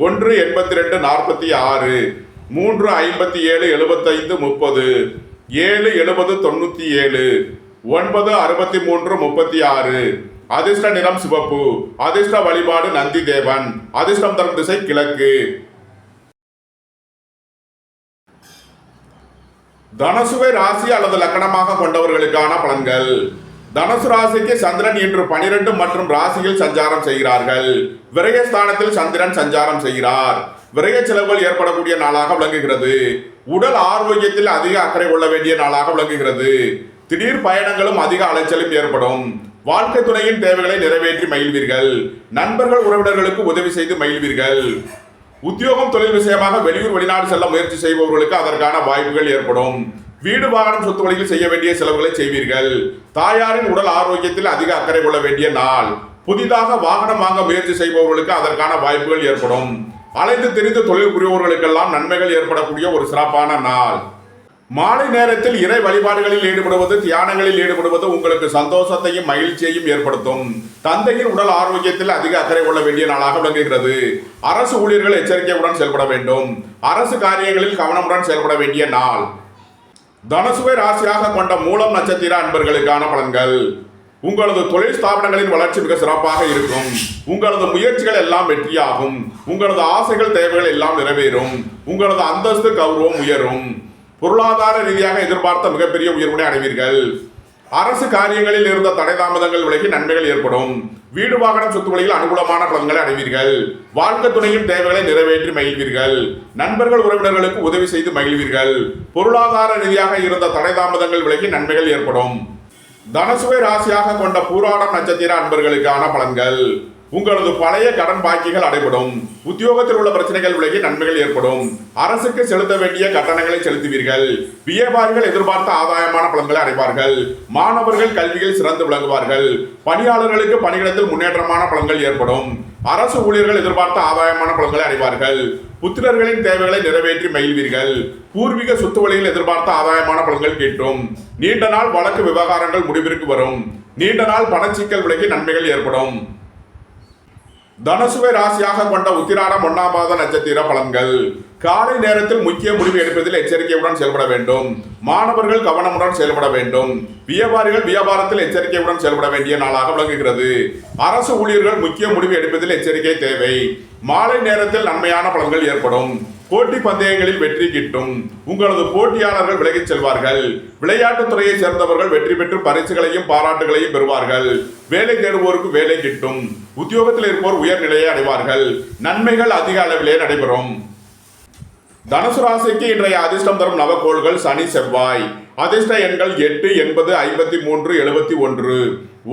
1, 82, 46, 3, 57, 75, 30, 7, 70, 97, 9, 63, 36, அதிர்ஷ்ட நிறம் சிவப்பு. அதிர்ஷ்ட வழிபாடு நந்தி தேவன். அதிர்ஷ்டம் தரும் திசை கிழக்கு. தனுசுவை ராசி அல்லது லக்கணமாக கொண்டவர்களுக்கான பலன்கள். தனுசு ராசிக்கு சந்திரன் இன்று 12 மற்றும் ராசியில் சஞ்சாரம் செய்கிறார்கள். விரயஸ்தானத்தில் சந்திரன் சஞ்சாரம் செய்கிறார். விரய செலவுகள் ஏற்படக்கூடிய நாளாக விளங்குகிறது. உடல் ஆரோக்கியத்தில் அதிக அக்கறை கொள்ள வேண்டிய நாளாக விளங்குகிறது. திடீர் பயணங்களும் அதிக அலைச்சலும் ஏற்படும். வாழ்க்கை துணையின் தேவைகளை நிறைவேற்றி மகிழ்வீர்கள். நண்பர்கள் உறவினர்களுக்கு உதவி செய்து மகிழ்வீர்கள். உத்தியோகம் தொழில் விஷயமாக வெளியூர் வெளிநாடு செல்ல முயற்சி செய்பவர்களுக்கு அதற்கான வாய்ப்புகள் ஏற்படும். வீடு வாகனம் சொத்து வழியில் செய்ய வேண்டிய செலவுகளை செய்வீர்கள். தாயாரின் உடல் ஆரோக்கியத்தில் அதிக அக்கறை கொள்ள வேண்டிய நாள். புதிதாக வாகனம் வாங்க முயற்சி செய்பவர்களுக்கு அதற்கான வாய்ப்புகள் ஏற்படும். அலைந்து திரிந்து தொழில் புரிபவர்களுக்கெல்லாம் நன்மைகள் ஏற்படக்கூடிய ஒரு சிறப்பான நாள். மாலை நேரத்தில் இறை வழிபாடுகளில் ஈடுபடுவது, தியானங்களில் ஈடுபடுவது உங்களுக்கு சந்தோஷத்தையும் மகிழ்ச்சியையும் ஏற்படுத்தும். தந்தையின் உடல் ஆரோக்கியத்தில் அதிக அக்கறை கொள்ள வேண்டிய நாளாக விளங்குகிறது. அரசு ஊழியர்கள் எச்சரிக்கையுடன் செயல்பட வேண்டும். அரசு காரியங்களில் கவனமுடன் செயல்பட வேண்டிய நாள். தனுசுவை ராசியாக கொண்ட மூலம் நட்சத்திர அன்பர்களுக்கான பலன்கள். உங்களது தொழில் ஸ்தாபனங்களின் வளர்ச்சி மிக சிறப்பாக இருக்கும். உங்களது முயற்சிகள் எல்லாம் வெற்றியாகும். உங்களது ஆசைகள் தேவைகள் எல்லாம் நிறைவேறும். உங்களது அந்தஸ்து கௌரவம் உயரும். பொருளாதார ரீதியாக எதிர்பார்த்த மிகப்பெரிய உயர்வினை அடைவீர்கள். அரசு காரியங்களில் இருந்த தடை தாமதங்கள் விலகி நன்மைகள் ஏற்படும். வீடு வாகனம் சொத்து வழியில் அனுகூலமான பலன்களை அடைவீர்கள். வாழ்க்கை துணையின் தேவைகளை நிறைவேற்றி மகிழ்வீர்கள். நண்பர்கள் உறவினர்களுக்கு உதவி செய்து மகிழ்வீர்கள். பொருளாதார ரீதியாக இருந்த தடை தாமதங்கள் விலகி நன்மைகள் ஏற்படும். தனுசுவை ராசியாக கொண்ட பூராடம் நட்சத்திர அன்பர்களுக்கான பலன்கள். உங்களது பழைய கடன் பாக்கிகள் அடைபடும். உத்தியோகத்தில் உள்ள பிரச்சனைகள் விலகி நன்மைகள் ஏற்படும். அரசுக்கு செலுத்த வேண்டிய கட்டணங்களை செலுத்துவீர்கள். வியாபாரிகள் எதிர்பார்த்த ஆதாயமான பலன்களை அடைவார்கள். மாணவர்கள் கல்வியில் சிறந்து விளங்குவார்கள். பணியாளர்களுக்கு பணியிடத்தில் முன்னேற்றமான பலன்கள் ஏற்படும். அரசு ஊழியர்கள் எதிர்பார்த்த ஆதாயமான பலன்களை அடைவார்கள். புத்திரர்களின் தேவைகளை நிறைவேற்றி மகிழ்வீர்கள். பூர்வீக சொத்து வழியில் எதிர்பார்த்த ஆதாயமான பலன்கள் கிட்டும். நீண்ட நாள் வழக்கு விவகாரங்கள் முடிவிற்கு வரும். நீண்ட நாள் பணச்சிக்கல் விலகி நன்மைகள் ஏற்படும். தனுசுவை ராசியாக கொண்ட உத்திராடம் 1ஆம் பாத நட்சத்திர பலன்கள். காலை நேரத்தில் முக்கிய முடிவு எடுப்பதில் எச்சரிக்கையுடன் செயல்பட வேண்டும். மாணவர்கள் கவனமுடன் செயல்பட வேண்டும். வியாபாரிகள் வியாபாரத்தில் எச்சரிக்கையுடன் செயல்பட வேண்டிய நாளாக விளங்குகிறது. அரசு ஊழியர்கள் முக்கிய முடிவு எடுப்பதில் எச்சரிக்கை தேவை. மாலை நேரத்தில் நன்மையான பலன்கள் ஏற்படும். போட்டி பந்தயங்களில் வெற்றி கிட்டும். உங்களது போட்டியாளர்கள் விலகிச் செல்வார்கள். விளையாட்டுத் துறையை சேர்ந்தவர்கள் வெற்றி பெற்று பரிசுகளையும் பாராட்டுகளையும் பெறுவார்கள். வேலை தேடுவோருக்கு வேலை கிட்டும். உத்தியோகத்தில் இருப்போர் உயர்நிலையை அடைவார்கள். நன்மைகள் அதிக அளவிலே நடைபெறும். தனுசு ராசிக்கு இன்றைய அதிர்ஷ்டம் தரும் நவக்கோள்கள் சனி செவ்வாய். அதிர்ஷ்ட எண்கள் 8, 80, 53, 71,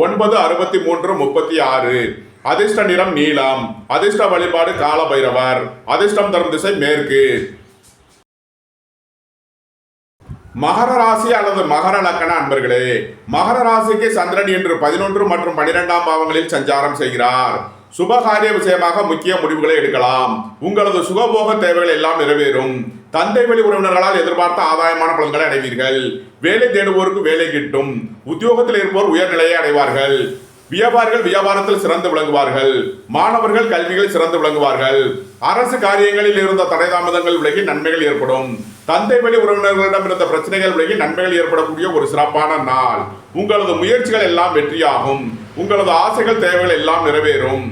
9, 63, 36. அதிர்ஷ்ட நிறம் நீலம். அதிர்ஷ்ட வழிபாடு கால பைரவர். அதிர்ஷ்டம் தரும் திசை மேற்கு. மகர ராசி அல்லது மகர லக்கண அன்பர்களே, மகர ராசிக்கு சந்திரன் இன்று 11 மற்றும் 12ஆம் பாவங்களில் சஞ்சாரம் செய்கிறார். சுபகாரிய விஷயமாக முக்கிய முடிவுகளை எடுக்கலாம். உங்களது சுகபோக தேவைகள் எல்லாம் நிறைவேறும். தந்தை வழி உறவினர்களால் எதிர்பார்த்த ஆதாயமான பலன்களை அடைவீர்கள். வேலை தேடுவோருக்கு வேலை கிட்டும். உத்தியோகத்தில் இருப்போர் உயர்நிலையை அடைவார்கள். வியாபாரிகள் வியாபாரத்தில் சிறந்து விளங்குவார்கள். மாணவர்கள் கல்வியில் சிறந்து விளங்குவார்கள். அரசு காரியங்களில் இருந்த தடை தாமதங்கள் விலகி நன்மைகள் ஏற்படும். தந்தை வழி உறவினர்களிடம் இருந்த பிரச்சனைகள் விலகி நன்மைகள் ஏற்படக்கூடிய ஒரு சிறப்பான நாள். உங்களது முயற்சிகள் எல்லாம் வெற்றியாகும். உங்களது ஆசைகள் தேவைகள் எல்லாம் நிறைவேறும்.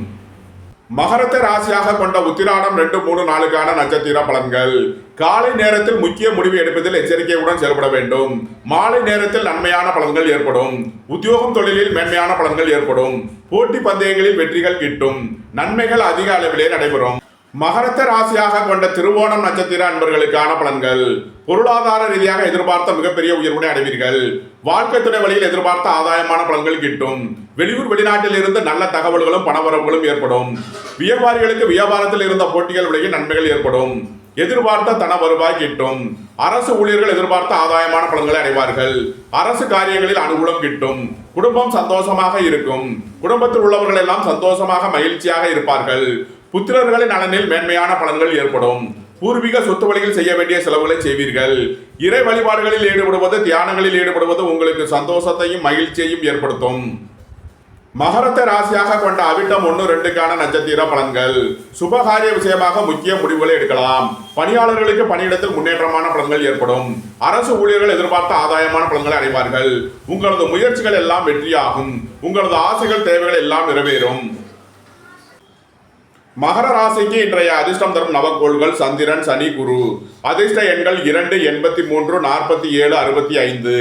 மகரத்தை ராசியாக கொண்ட உத்திராடம் 2, 3, 4க்கான நட்சத்திர பலன்கள். காலை நேரத்தில் முக்கிய முடிவு எடுப்பதில் எச்சரிக்கையுடன் செயல்பட வேண்டும். மாலை நேரத்தில் நன்மையான பலன்கள் ஏற்படும். உத்தியோகம் தொழிலில் மேன்மையான பலன்கள் ஏற்படும். போட்டி பந்தயங்களில் வெற்றிகள் கிட்டும். நன்மைகள் அதிக அளவிலே நடைபெறும். மகரத்தை ராசியாக கொண்ட திருவோணம் நட்சத்திர அன்பர்களுக்கான பலன்கள். பொருளாதார ரீதியாக எதிர்பார்த்த மிகப்பெரிய உயர்வினை அடைவீர்கள். வாழ்க்கை துணை வழியில் எதிர்பார்த்த ஆதாயமான பலன்கள் கிட்டும். வெளியூர் வெளிநாட்டில் இருந்து நல்ல தகவல்களும் பணவரவுகளும் ஏற்படும். வியாபாரிகளுக்கு வியாபாரத்தில் இருந்த போட்டிகள் விலகி நன்மைகள் ஏற்படும். எதிர்பார்த்த தன வருவாய் கிட்டும். அரசு ஊழியர்கள் எதிர்பார்த்த ஆதாயமான பலன்களை அடைவார்கள். அரசு காரியங்களில் அனுகூலம் கிட்டும். குடும்பம் சந்தோஷமாக இருக்கும். குடும்பத்தில் உள்ளவர்கள் எல்லாம் சந்தோஷமாக மகிழ்ச்சியாக இருப்பார்கள். புத்திரர்களின் நலனில் மேன்மையான பலன்கள் ஏற்படும். பூர்வீக சொத்து வழியில் செய்ய வேண்டிய செலவுகளை செய்வீர்கள். இறை வழிபாடுகளில் ஈடுபடுவது, தியானங்களில் ஈடுபடுவது உங்களுக்கு சந்தோஷத்தையும் மகிழ்ச்சியையும் ஏற்படுத்தும். மகரத்தை ராசியாக கொண்ட அவிட்டம் 1-2க்கான நட்சத்திர பலன்கள். சுபகாரிய விஷயமாக முக்கிய முடிவுகளை எடுக்கலாம். பணியாளர்களுக்கு பணியிடத்தில் முன்னேற்றமான பலன்கள் ஏற்படும். அரசு ஊழியர்கள் எதிர்பார்த்த ஆதாயமான பலன்களை அடைவார்கள். உங்களது முயற்சிகள் எல்லாம் வெற்றியாகும். உங்களது ஆசைகள் தேவைகள் எல்லாம் நிறைவேறும். மகர ராசிக்கு இன்றைய அதிர்ஷ்டம் தரும் நவக்கோள்கள் சந்திரன், சனி, குரு. அதிர்ஷ்ட எண்கள் 2, 83, 47, 65,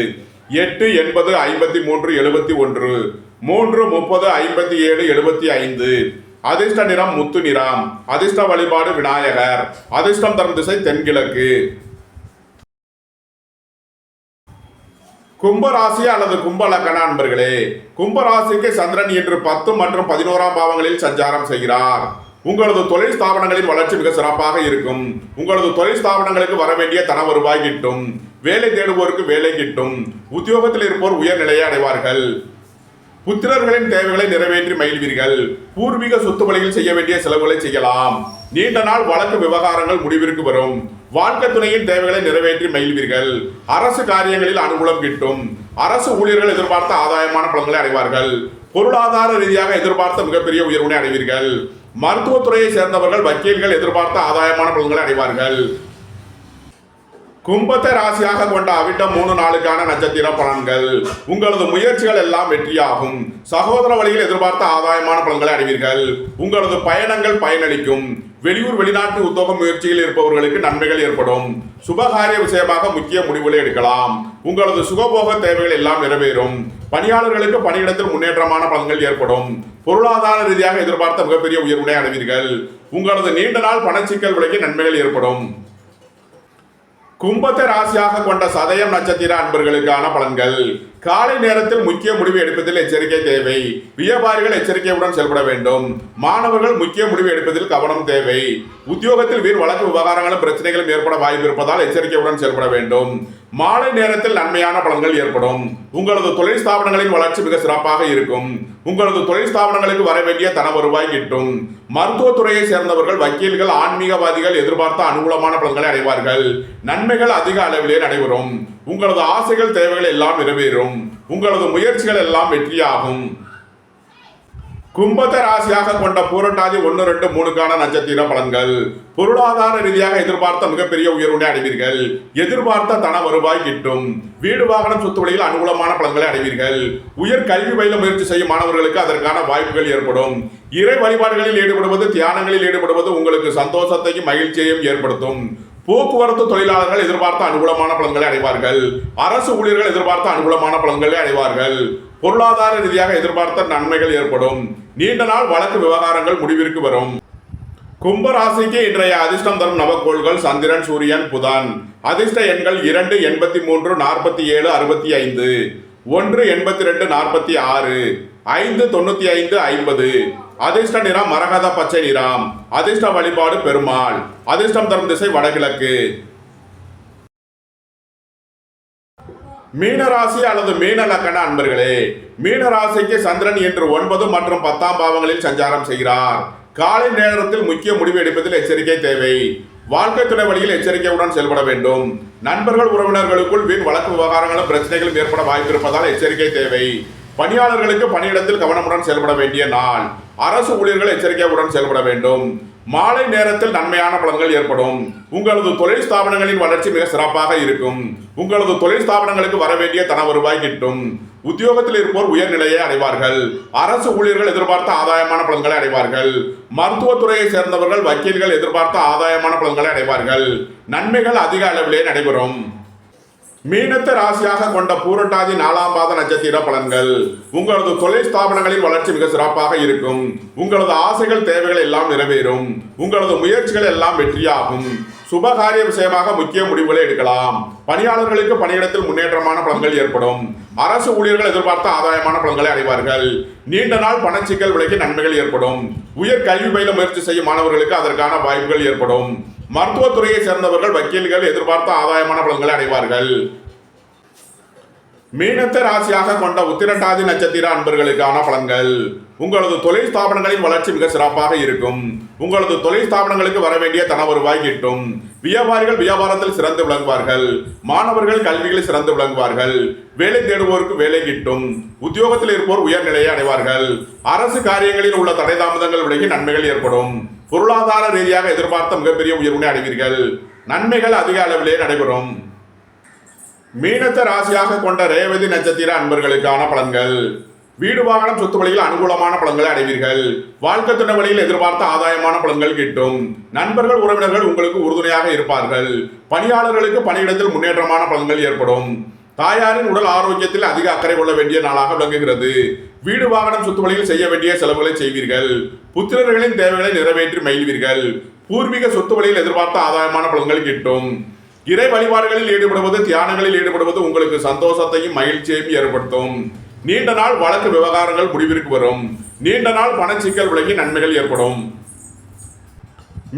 8, 80, 53, 71, 3, 30, 57, 75. அதிர்ஷ்ட நிறம் முத்து நிறம். அதிர்ஷ்ட வழிபாடு விநாயகர். அதிர்ஷ்டம் தரும் திசை தென்கிழக்கு. கும்பராசி அல்லது கும்ப லக்கண அன்பர்களே, கும்பராசிக்கு சந்திரன் இன்று 10 மற்றும் 11ஆம் பாவங்களில் சஞ்சாரம் செய்கிறார். உங்களது தொழில் ஸ்தாபனங்களின் வளர்ச்சி மிக சிறப்பாக இருக்கும். உங்களது தொழில் ஸ்தாபனங்களுக்கு வர வேண்டிய தன வருவாய் கிட்டும். வேலை தேடுவோருக்கு வேலை கிட்டும். உத்தியோகத்தில் இருப்போர் உயர்நிலையை அடைவார்கள். புத்திரர்களின் தேவைகளை நிறைவேற்றி மகிழ்வீர்கள். பூர்வீக சொத்து வழியில் செய்ய வேண்டிய செலவுகளை செய்யலாம். நீண்ட நாள் வழக்கு விவகாரங்கள் முடிவிற்கு வரும். வாழ்க்கை துணையின் தேவைகளை நிறைவேற்றி மகிழ்வீர்கள். அரசு காரியங்களில் அனுகூலம் கிட்டும். அரசு ஊழியர்கள் எதிர்பார்த்த ஆதாயமான பலன்களை அடைவார்கள். பொருளாதார ரீதியாக எதிர்பார்த்த மிகப்பெரிய உயர்வினை அடைவீர்கள். மருத்துவத்துறையை சேர்ந்தவர்கள் வக்கீல்கள் எதிர்பார்த்த ஆதாயமான பலன்களை அடைவார்கள். கும்பத்தை ராசியாக கொண்ட அவிட்டம் 3-4க்கான நட்சத்திர பலன்கள். உங்களது முயற்சிகள் எல்லாம் வெற்றியாகும். சகோதர வழியில் எதிர்பார்த்த ஆதாயமான பலன்களை அடைவீர்கள். உங்களது பயணங்கள் பயனளிக்கும். வெளியூர் வெளிநாட்டு உத்தியோக முயற்சியில் இருப்பவர்களுக்கு நன்மைகள் ஏற்படும். சுபகாரிய விஷயமாக முக்கிய முடிவுகளை எடுக்கலாம். உங்களது சுகபோக தேவைகள் எல்லாம் நிறைவேறும். பணியாளர்களுக்கு பணியிடத்தில் முன்னேற்றமான பலன்கள் ஏற்படும். பொருளாதார ரீதியாக எதிர்பார்த்த மிகப்பெரிய உயர்வினை அடைவீர்கள். உங்களது நீண்ட நாள் பணச்சிக்கல் விலைக்கு நன்மைகள் ஏற்படும். கும்பத்தை ராசியாக கொண்ட சதயம் நட்சத்திர அன்பர்களுக்கான பலன்கள். காலை நேரத்தில் முக்கிய முடிவு எடுப்பதில் எச்சரிக்கை தேவை. வியாபாரிகள் எச்சரிக்கையுடன் செயல்பட வேண்டும். மாணவர்கள் முக்கிய முடிவு எடுப்பதில் கவனம் தேவை. உத்தியோகத்தில் வீண் வழக்கு விவகாரங்களும் பிரச்சனைகளும் ஏற்பட வாய்ப்பு இருப்பதால் எச்சரிக்கையுடன் செயல்பட வேண்டும். மாலை நேரத்தில் நன்மையான பலன்கள் ஏற்படும். உங்களது தொழில் ஸ்தாபனங்களின் வளர்ச்சி மிக சிறப்பாக இருக்கும். உங்களது தொழில் ஸ்தாபனங்களுக்கு வர வேண்டிய தன வருவாய் கிட்டும். மருத்துவத்துறையை சேர்ந்தவர்கள் வக்கீல்கள் ஆன்மீகவாதிகள் எதிர்பார்த்த அனுகூலமான பலன்களை அடைவார்கள். நன்மைகள் அதிக அளவிலே நடைபெறும். உங்களது ஆசைகள் தேவைகள் எல்லாம் நிறைவேறும். உங்களது முயற்சிகள் எல்லாம் வெற்றியாகும். கும்பத்தை ராசியாக கொண்ட பூரட்டாதி 1-2-3க்கான நட்சத்திர பலன்கள். பொருளாதார ரீதியாக எதிர்பார்த்த மிகப்பெரிய உயர்வினை அடைவீர்கள். எதிர்பார்த்த தன வருவாய் கிட்டும். வீடு வாகனம் சொத்து வழியில் அனுகூலமான பலன்களை அடைவீர்கள். உயர் கல்வி பயில முயற்சி செய்யும் மாணவர்களுக்கு அதற்கான வாய்ப்புகள் ஏற்படும். இறை வழிபாடுகளில் ஈடுபடுவது, தியானங்களில் ஈடுபடுவது உங்களுக்கு சந்தோஷத்தையும் மகிழ்ச்சியையும் ஏற்படுத்தும். போக்குவரத்து தொழிலாளர்கள் எதிர்பார்த்த அனுகூலமான பலன்களை அடைவார்கள். அரசு ஊழியர்கள் எதிர்பார்த்த அனுகூலமான பலன்களை அடைவார்கள். பொருளாதார ரீதியாக எதிர்பார்த்த நன்மைகள் ஏற்படும். நீண்ட நாள் வழக்கு விவகாரங்கள் முடிவிற்கு வரும். கும்பராசிக்கு இன்றைய அதிர்ஷ்டம் தரும் நவக்கோள்கள் சந்திரன், சூரியன், புதன். அதிர்ஷ்ட எண்கள் 2, 83, 47, 65, 1, 82, 46, 5, 95, 50. அதிர்ஷ்ட நிறம் மரகத பச்சை நிறம். அதிர்ஷ்ட வழிபாடு பெருமாள். அதிர்ஷ்டம் தரும் திசை வடகிழக்கு. மீனராசி அல்லது மீன லக்கண அன்பர்களே, மீனராசிக்கு சந்திரன் இன்று 9 மற்றும் 10ஆம் பாவங்களில் சஞ்சாரம் செய்கிறார். காலை நேரத்தில் முக்கிய முடிவு எடுப்பதில் எச்சரிக்கை தேவை. வாழ்க்கை துணை வழியில் எச்சரிக்கையுடன் செயல்பட வேண்டும். நண்பர்கள் உறவினர்களுக்குள் வீண் வழக்கு விவகாரங்களும் பிரச்சனைகளும் ஏற்பட வாய்ப்பு இருப்பதால் எச்சரிக்கை தேவை. பணியாளர்களுக்கு பணியிடத்தில் கவனமுடன் செயல்பட வேண்டிய நாள். அரசு ஊழியர்கள் எச்சரிக்கையுடன் செயல்பட வேண்டும். மாலை நேரத்தில் நன்மையான பலன்கள் ஏற்படும். உங்களது தொழில் ஸ்தாபனங்களின் வளர்ச்சி மிக சிறப்பாக இருக்கும். உங்களது தொழில் ஸ்தாபனங்களுக்கு வர வேண்டிய தன வருவாய் கிட்டும். உத்தியோகத்தில் இருப்போர் உயர்நிலையை அடைவார்கள். அரசு ஊழியர்கள் எதிர்பார்த்த ஆதாயமான பலன்களை அடைவார்கள். மருத்துவத்துறையை சேர்ந்தவர்கள் வக்கீல்கள் எதிர்பார்த்த ஆதாயமான பலன்களை அடைவார்கள். நன்மைகள் அதிக அளவிலே நடைபெறும். மீனத்தை ராசியாக கொண்ட பூரட்டாதி 4ஆம் பாத நட்சத்திர பலன்கள். உங்களது தொழில் ஸ்தாபனங்களின் வளர்ச்சி மிக சிறப்பாக இருக்கும். உங்களது ஆசைகள் தேவைகள் எல்லாம் நிறைவேறும். உங்களது முயற்சிகள் எல்லாம் வெற்றியாகும். சுபகாரிய விஷயமாக முக்கிய முடிவுகளை எடுக்கலாம். பணியாளர்களுக்கு பணியிடத்தில் முன்னேற்றமான பலன்கள் ஏற்படும். அரசு ஊழியர்கள் எதிர்பார்த்த ஆதாயமான பலன்களை அடைவார்கள். நீண்ட நாள் பணச்சிக்கல் விலைக்கு நன்மைகள் ஏற்படும். உயர் கல்வி பயில முயற்சி செய்யும் மாணவர்களுக்கு அதற்கான வாய்ப்புகள் ஏற்படும். மருத்துவத்துறையை சேர்ந்தவர்கள் வக்கீல்கள் எதிர்பார்த்த ஆதாயமான பலன்களை அடைவார்கள். மீனத்தை ராசியாக கொண்ட உத்திரட்டாதி நட்சத்திர அன்பர்களுக்கான பலன்கள். உங்களது தொழில் ஸ்தாபனங்களின் வளர்ச்சி மிக சிறப்பாக இருக்கும். உங்களது தொழில் ஸ்தாபனங்களுக்கு வர வேண்டிய தன வருவாய் கிட்டும். வியாபாரிகள் வியாபாரத்தில் சிறந்து விளங்குவார்கள். மாணவர்கள் கல்விகளில் சிறந்து விளங்குவார்கள். வேலை தேடுவோருக்கு வேலை கிட்டும். உத்தியோகத்தில் இருப்போர் உயர்நிலையை அடைவார்கள். அரசு காரியங்களில் உள்ள தடை தாமதங்கள் விலகி நன்மைகள் ஏற்படும். பொருளாதார ரீதியாக எதிர்பார்த்த மிகப்பெரிய உயர்வினை அடைவீர்கள். நன்மைகள் அதிக அளவிலே நடைபெறும். மீனத்தை ராசியாக கொண்ட ரேவதி நட்சத்திர அன்பர்களுக்கான பலன்கள். வீடு வாகனம் சொத்து வழியில் அனுகூலமான பலன்களை அடைவீர்கள். வாழ்க்கை துணை வழியில் எதிர்பார்த்த ஆதாயமான பலன்கள் கிட்டும். நண்பர்கள் உறவினர்கள் உங்களுக்கு உறுதுணையாக இருப்பார்கள். பணியாளர்களுக்கு பணியிடத்தில் முன்னேற்றமான பலன்கள் ஏற்படும். தாயாரின் உடல் ஆரோக்கியத்தில் அதிக அக்கறை கொள்ள வேண்டிய நாளாக விளங்குகிறது. வீடு வாகனம் சொத்து வழியில் செய்ய வேண்டிய செலவுகளை செய்வீர்கள். புத்திரர்களின் தேவைகளை நிறைவேற்றி மகிழ்வீர்கள். பூர்வீக சொத்து வழியில் எதிர்பார்த்த ஆதாயமான பலன்கள் கிட்டும். இறை வழிபாடுகளில் ஈடுபடுவது தியானங்களில் ஈடுபடுவது உங்களுக்கு சந்தோஷத்தையும் மகிழ்ச்சியையும் ஏற்படுத்தும். நீண்ட நாள் வழக்கு விவகாரங்கள் முடிவிற்கு வரும். நீண்ட நாள் பணச்சிக்கல் விலகி நன்மைகள் ஏற்படும்.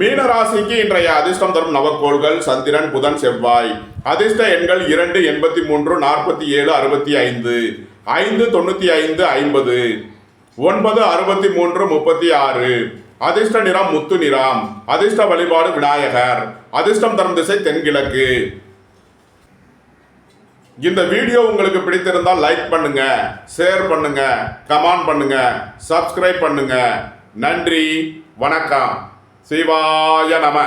மீன ராசிக்கு இன்றைய அதிர்ஷ்டம் தரும் நவக்கோள்கள் சந்திரன் புதன் செவ்வாய். அதிர்ஷ்ட எண்கள் 2 83 47 65 5 95 50 9 63 36. அதிர்ஷ்ட நிறம் முத்து நிறம். அதிர்ஷ்ட வழிபாடு விநாயகர். அதிர்ஷ்டம் தரும் திசை தென்கிழக்கு. இந்த வீடியோ உங்களுக்கு பிடித்திருந்தால் லைக் பண்ணுங்க, ஷேர் பண்ணுங்க, கமெண்ட் பண்ணுங்க, சப்ஸ்கிரைப் பண்ணுங்க. நன்றி, வணக்கம். சிவாய நம.